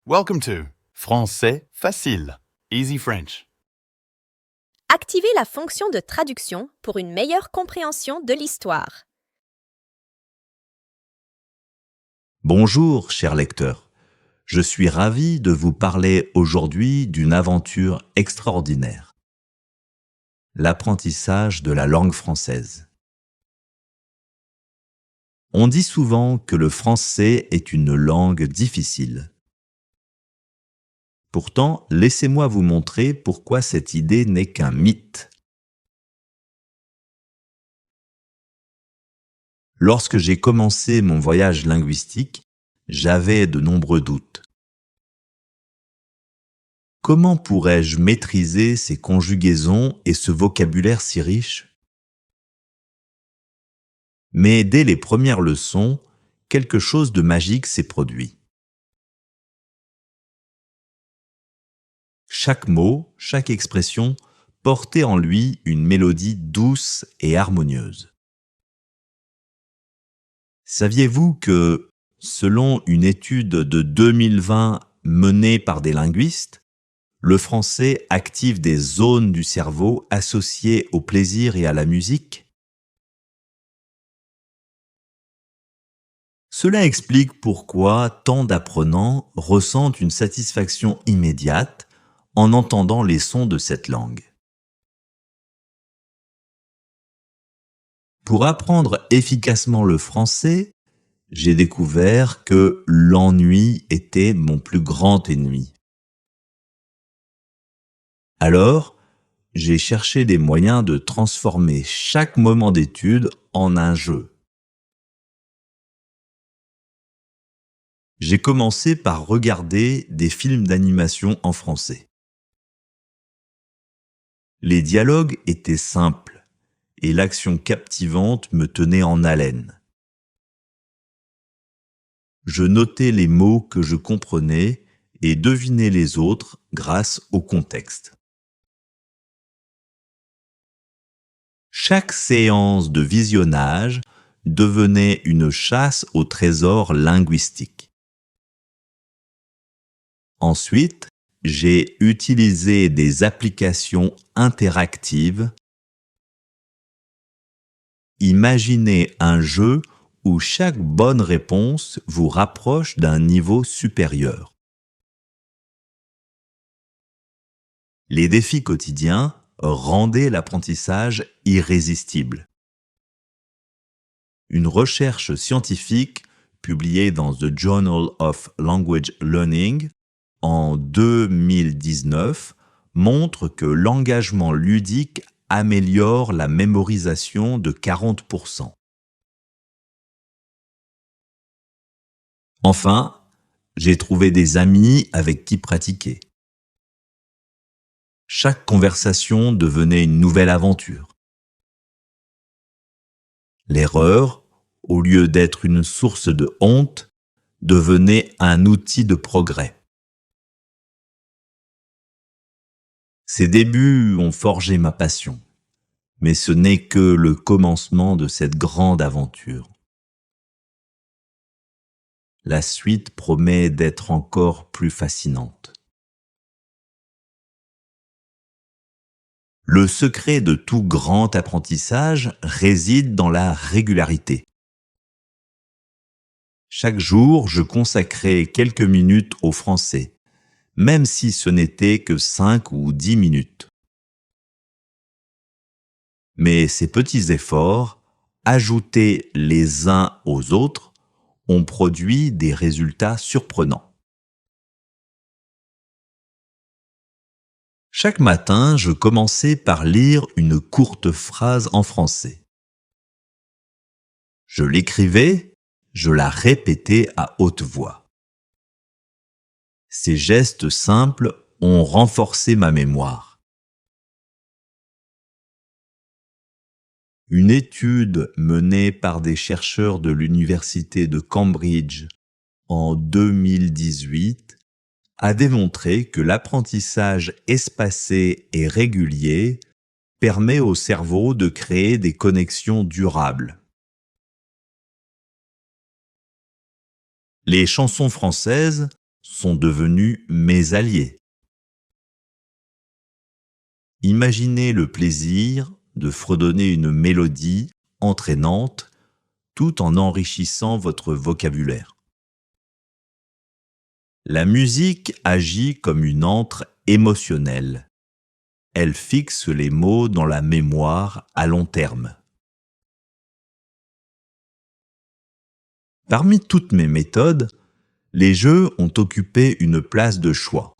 Welcome to Français facile, Easy French. Activez la fonction de traduction pour une meilleure compréhension de l'histoire. Bonjour, cher lecteur. Je suis ravi de vous parler aujourd'hui d'une aventure extraordinaire. L'apprentissage de la langue française. On dit souvent que le français est une langue difficile. Pourtant, laissez-moi vous montrer pourquoi cette idée n'est qu'un mythe. Lorsque j'ai commencé mon voyage linguistique, j'avais de nombreux doutes. Comment pourrais-je maîtriser ces conjugaisons et ce vocabulaire si riche? Mais dès les premières leçons, quelque chose de magique s'est produit. Chaque mot, chaque expression portait en lui une mélodie douce et harmonieuse. Saviez-vous que, selon une étude de 2020 menée par des linguistes, le français active des zones du cerveau associées au plaisir et à la musique? Cela explique pourquoi tant d'apprenants ressentent une satisfaction immédiate en entendant les sons de cette langue. Pour apprendre efficacement le français, j'ai découvert que l'ennui était mon plus grand ennemi. Alors, j'ai cherché des moyens de transformer chaque moment d'étude en un jeu. J'ai commencé par regarder des films d'animation en français. Les dialogues étaient simples et l'action captivante me tenait en haleine. Je notais les mots que je comprenais et devinais les autres grâce au contexte. Chaque séance de visionnage devenait une chasse au trésor linguistique. Ensuite, j'ai utilisé des applications interactives. Imaginez un jeu où chaque bonne réponse vous rapproche d'un niveau supérieur. Les défis quotidiens rendaient l'apprentissage irrésistible. Une recherche scientifique publiée dans The Journal of Language Learning en 2019 montre que l'engagement ludique améliore la mémorisation de 40%. Enfin, j'ai trouvé des amis avec qui pratiquer. Chaque conversation devenait une nouvelle aventure. L'erreur, au lieu d'être une source de honte, devenait un outil de progrès. Ces débuts ont forgé ma passion, mais ce n'est que le commencement de cette grande aventure. La suite promet d'être encore plus fascinante. Le secret de tout grand apprentissage réside dans la régularité. Chaque jour, je consacrais quelques minutes au français, même si ce n'était que 5 ou 10 minutes. Mais ces petits efforts, ajoutés les uns aux autres, ont produit des résultats surprenants. Chaque matin, je commençais par lire une courte phrase en français. Je l'écrivais, je la répétais à haute voix. Ces gestes simples ont renforcé ma mémoire. Une étude menée par des chercheurs de l'université de Cambridge en 2018 a démontré que l'apprentissage espacé et régulier permet au cerveau de créer des connexions durables. Les chansons françaises sont devenus mes alliés. Imaginez le plaisir de fredonner une mélodie entraînante tout en enrichissant votre vocabulaire. La musique agit comme une encre émotionnelle. Elle fixe les mots dans la mémoire à long terme. Parmi toutes mes méthodes, les jeux ont occupé une place de choix.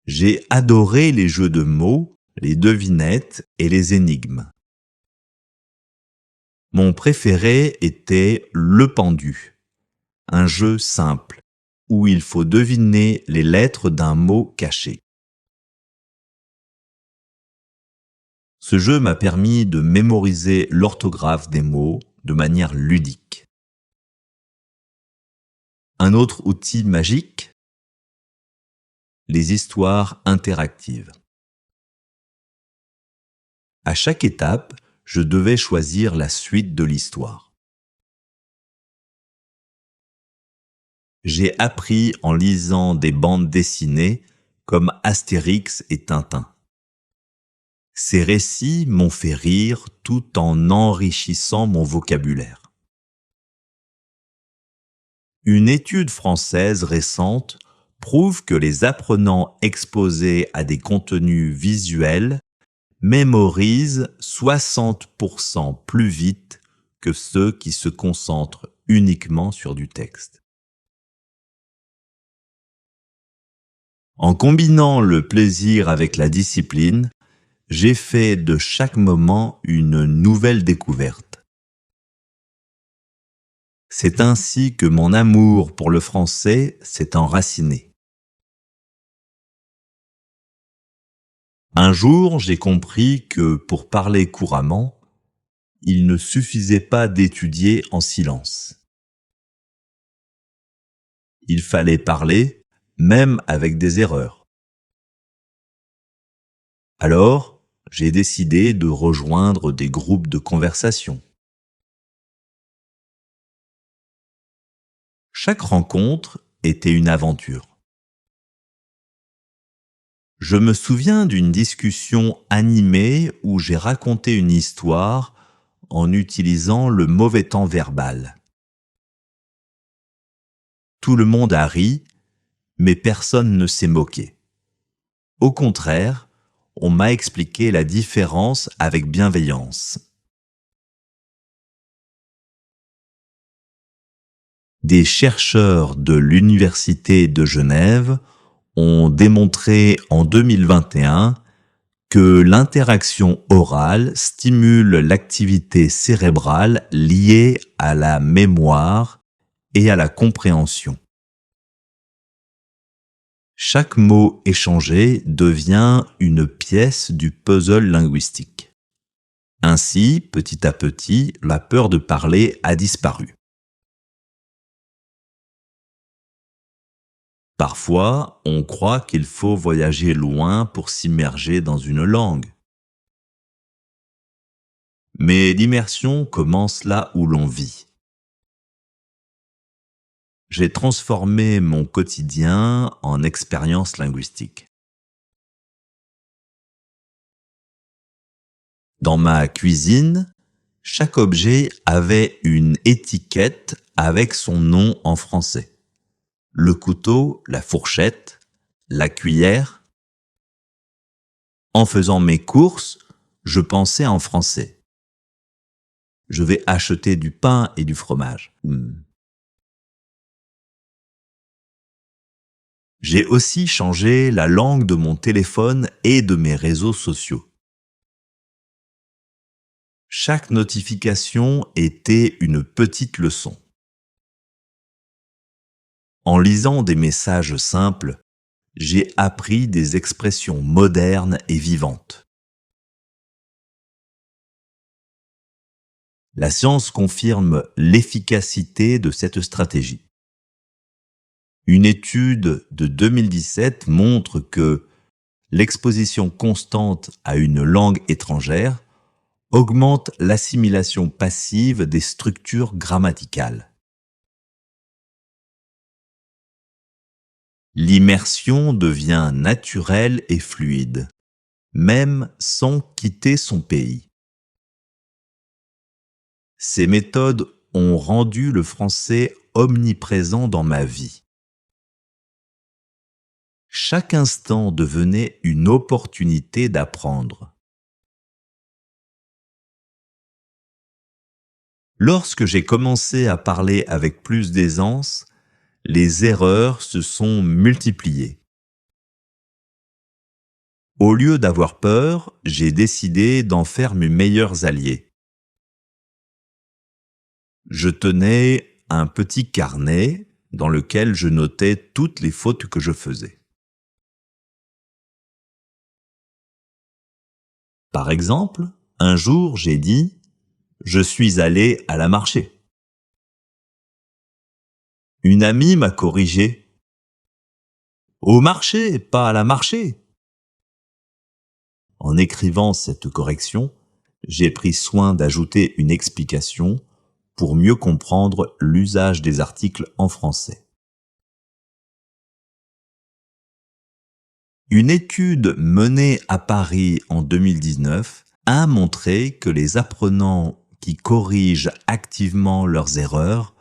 J'ai adoré les jeux de mots, les devinettes et les énigmes. Mon préféré était le pendu, un jeu simple où il faut deviner les lettres d'un mot caché. Ce jeu m'a permis de mémoriser l'orthographe des mots de manière ludique. Un autre outil magique, les histoires interactives. À chaque étape, je devais choisir la suite de l'histoire. J'ai appris en lisant des bandes dessinées comme Astérix et Tintin. Ces récits m'ont fait rire tout en enrichissant mon vocabulaire. Une étude française récente prouve que les apprenants exposés à des contenus visuels mémorisent 60% plus vite que ceux qui se concentrent uniquement sur du texte. En combinant le plaisir avec la discipline, j'ai fait de chaque moment une nouvelle découverte. C'est ainsi que mon amour pour le français s'est enraciné. Un jour, j'ai compris que pour parler couramment, il ne suffisait pas d'étudier en silence. Il fallait parler, même avec des erreurs. Alors, j'ai décidé de rejoindre des groupes de conversation. Chaque rencontre était une aventure. Je me souviens d'une discussion animée où j'ai raconté une histoire en utilisant le mauvais temps verbal. Tout le monde a ri, mais personne ne s'est moqué. Au contraire, on m'a expliqué la différence avec bienveillance. Des chercheurs de l'Université de Genève ont démontré en 2021 que l'interaction orale stimule l'activité cérébrale liée à la mémoire et à la compréhension. Chaque mot échangé devient une pièce du puzzle linguistique. Ainsi, petit à petit, la peur de parler a disparu. Parfois, on croit qu'il faut voyager loin pour s'immerger dans une langue. Mais l'immersion commence là où l'on vit. J'ai transformé mon quotidien en expérience linguistique. Dans ma cuisine, chaque objet avait une étiquette avec son nom en français. Le couteau, la fourchette, la cuillère. En faisant mes courses, je pensais en français. Je vais acheter du pain et du fromage. J'ai aussi changé la langue de mon téléphone et de mes réseaux sociaux. Chaque notification était une petite leçon. En lisant des messages simples, j'ai appris des expressions modernes et vivantes. La science confirme l'efficacité de cette stratégie. Une étude de 2017 montre que l'exposition constante à une langue étrangère augmente l'assimilation passive des structures grammaticales. L'immersion devient naturelle et fluide, même sans quitter son pays. Ces méthodes ont rendu le français omniprésent dans ma vie. Chaque instant devenait une opportunité d'apprendre. Lorsque j'ai commencé à parler avec plus d'aisance, les erreurs se sont multipliées. Au lieu d'avoir peur, j'ai décidé d'en faire mes meilleurs alliés. Je tenais un petit carnet dans lequel je notais toutes les fautes que je faisais. Par exemple, un jour j'ai dit « Je suis allé à la marché ». Une amie m'a corrigé. « Au marché, pas à la marché ». En écrivant cette correction, j'ai pris soin d'ajouter une explication pour mieux comprendre l'usage des articles en français. Une étude menée à Paris en 2019 a montré que les apprenants qui corrigent activement leurs erreurs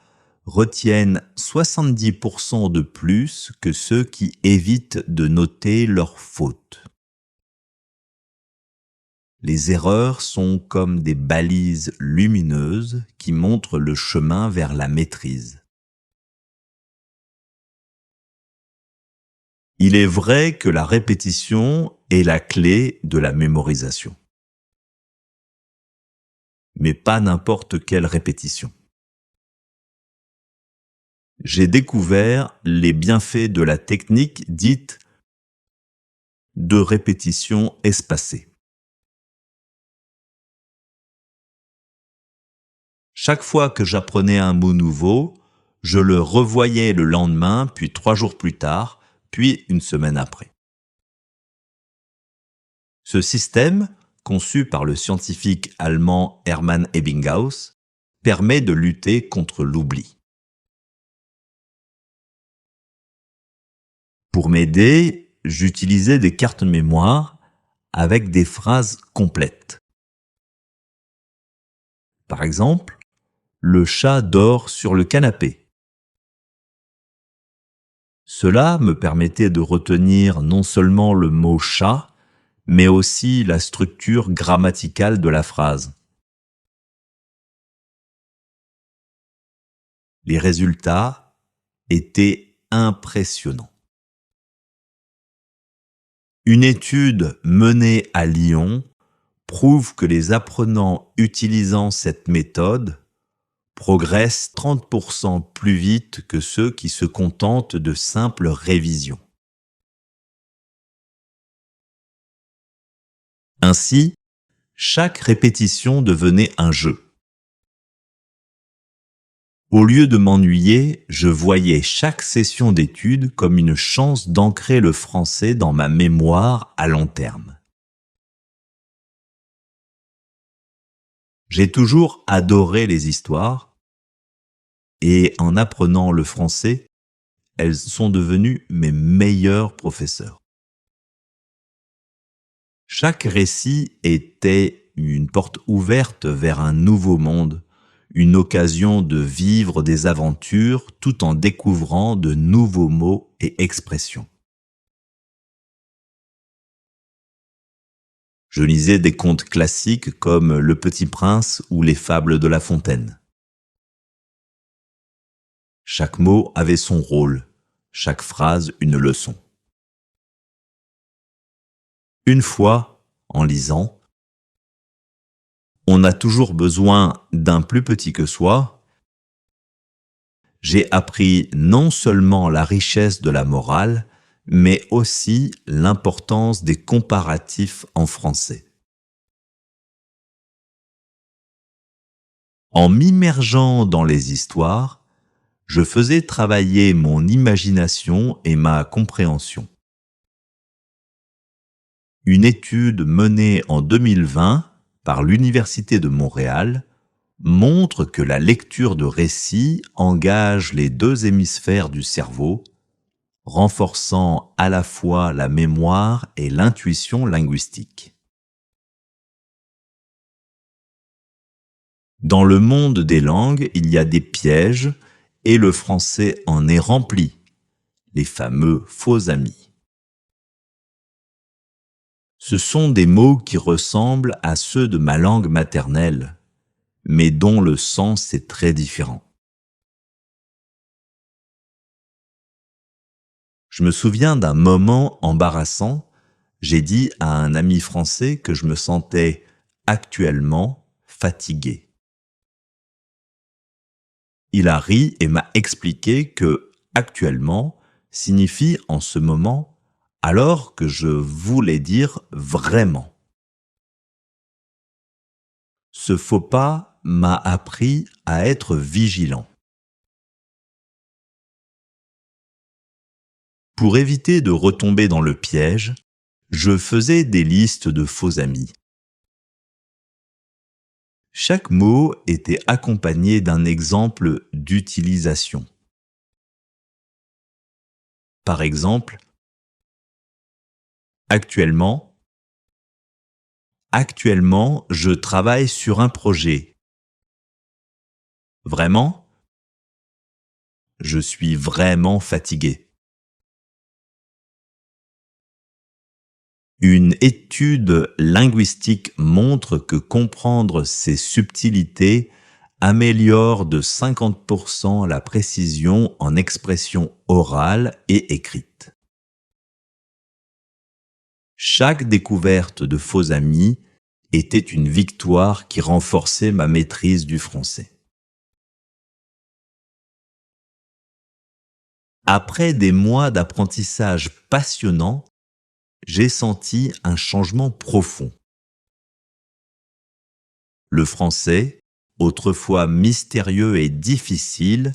retiennent 70% de plus que ceux qui évitent de noter leurs fautes. Les erreurs sont comme des balises lumineuses qui montrent le chemin vers la maîtrise. Il est vrai que la répétition est la clé de la mémorisation. Mais pas n'importe quelle répétition. J'ai découvert les bienfaits de la technique dite de répétition espacée. Chaque fois que j'apprenais un mot nouveau, je le revoyais le lendemain, puis 3 jours plus tard, puis une semaine après. Ce système, conçu par le scientifique allemand Hermann Ebbinghaus, permet de lutter contre l'oubli. Pour m'aider, j'utilisais des cartes mémoire avec des phrases complètes. Par exemple, le chat dort sur le canapé. Cela me permettait de retenir non seulement le mot chat, mais aussi la structure grammaticale de la phrase. Les résultats étaient impressionnants. Une étude menée à Lyon prouve que les apprenants utilisant cette méthode progressent 30% plus vite que ceux qui se contentent de simples révisions. Ainsi, chaque répétition devenait un jeu. Au lieu de m'ennuyer, je voyais chaque session d'études comme une chance d'ancrer le français dans ma mémoire à long terme. J'ai toujours adoré les histoires et en apprenant le français, elles sont devenues mes meilleurs professeurs. Chaque récit était une porte ouverte vers un nouveau monde, une occasion de vivre des aventures tout en découvrant de nouveaux mots et expressions. Je lisais des contes classiques comme Le Petit Prince ou Les Fables de La Fontaine. Chaque mot avait son rôle, chaque phrase une leçon. Une fois, en lisant, on a toujours besoin d'un plus petit que soi. J'ai appris non seulement la richesse de la morale, mais aussi l'importance des comparatifs en français. En m'immergeant dans les histoires, je faisais travailler mon imagination et ma compréhension. Une étude menée en 2020 par l'Université de Montréal montre que la lecture de récits engage les 2 hémisphères du cerveau, renforçant à la fois la mémoire et l'intuition linguistique. Dans le monde des langues, il y a des pièges et le français en est rempli, les fameux faux amis. Ce sont des mots qui ressemblent à ceux de ma langue maternelle, mais dont le sens est très différent. Je me souviens d'un moment embarrassant. J'ai dit à un ami français que je me sentais actuellement fatigué. Il a ri et m'a expliqué que actuellement signifie en ce moment, alors que je voulais dire vraiment. Ce faux pas m'a appris à être vigilant. Pour éviter de retomber dans le piège, je faisais des listes de faux amis. Chaque mot était accompagné d'un exemple d'utilisation. Par exemple, actuellement, je travaille sur un projet. Vraiment, je suis vraiment fatigué. Une étude linguistique montre que comprendre ces subtilités améliore de 50% la précision en expression orale et écrite. Chaque découverte de faux amis était une victoire qui renforçait ma maîtrise du français. Après des mois d'apprentissage passionnant, j'ai senti un changement profond. Le français, autrefois mystérieux et difficile,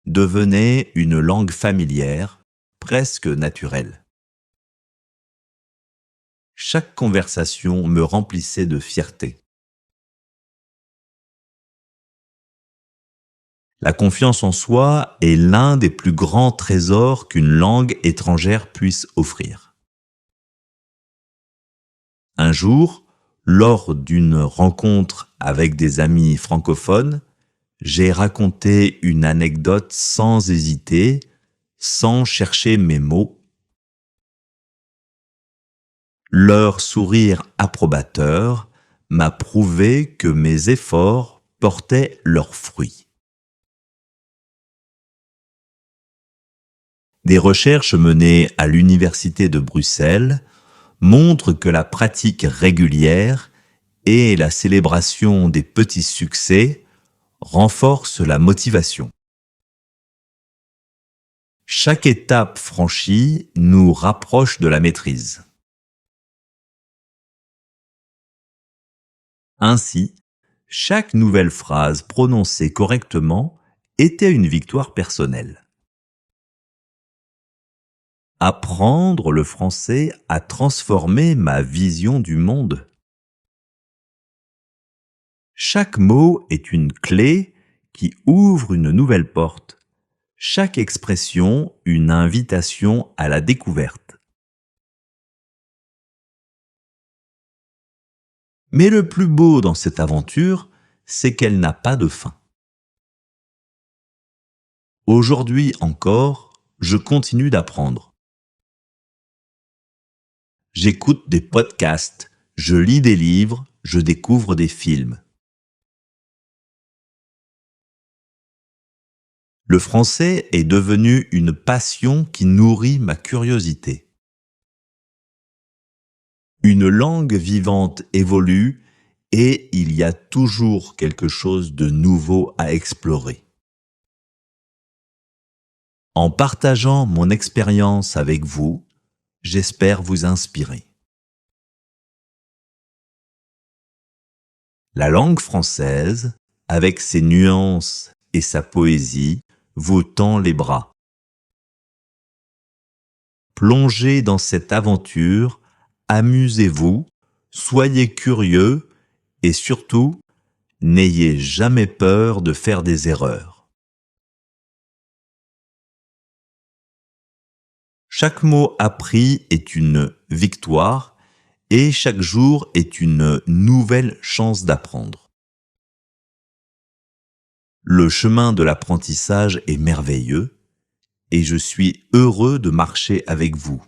devenait une langue familière, presque naturelle. Chaque conversation me remplissait de fierté. La confiance en soi est l'un des plus grands trésors qu'une langue étrangère puisse offrir. Un jour, lors d'une rencontre avec des amis francophones, j'ai raconté une anecdote sans hésiter, sans chercher mes mots. Leur sourire approbateur m'a prouvé que mes efforts portaient leurs fruits. Des recherches menées à l'Université de Bruxelles montrent que la pratique régulière et la célébration des petits succès renforcent la motivation. Chaque étape franchie nous rapproche de la maîtrise. Ainsi, chaque nouvelle phrase prononcée correctement était une victoire personnelle. Apprendre le français a transformé ma vision du monde. Chaque mot est une clé qui ouvre une nouvelle porte. Chaque expression, une invitation à la découverte. Mais le plus beau dans cette aventure, c'est qu'elle n'a pas de fin. Aujourd'hui encore, je continue d'apprendre. J'écoute des podcasts, je lis des livres, je découvre des films. Le français est devenu une passion qui nourrit ma curiosité. Une langue vivante évolue et il y a toujours quelque chose de nouveau à explorer. En partageant mon expérience avec vous, j'espère vous inspirer. La langue française, avec ses nuances et sa poésie, vous tend les bras. Plongez dans cette aventure, amusez-vous, soyez curieux et surtout, n'ayez jamais peur de faire des erreurs. Chaque mot appris est une victoire et chaque jour est une nouvelle chance d'apprendre. Le chemin de l'apprentissage est merveilleux et je suis heureux de marcher avec vous.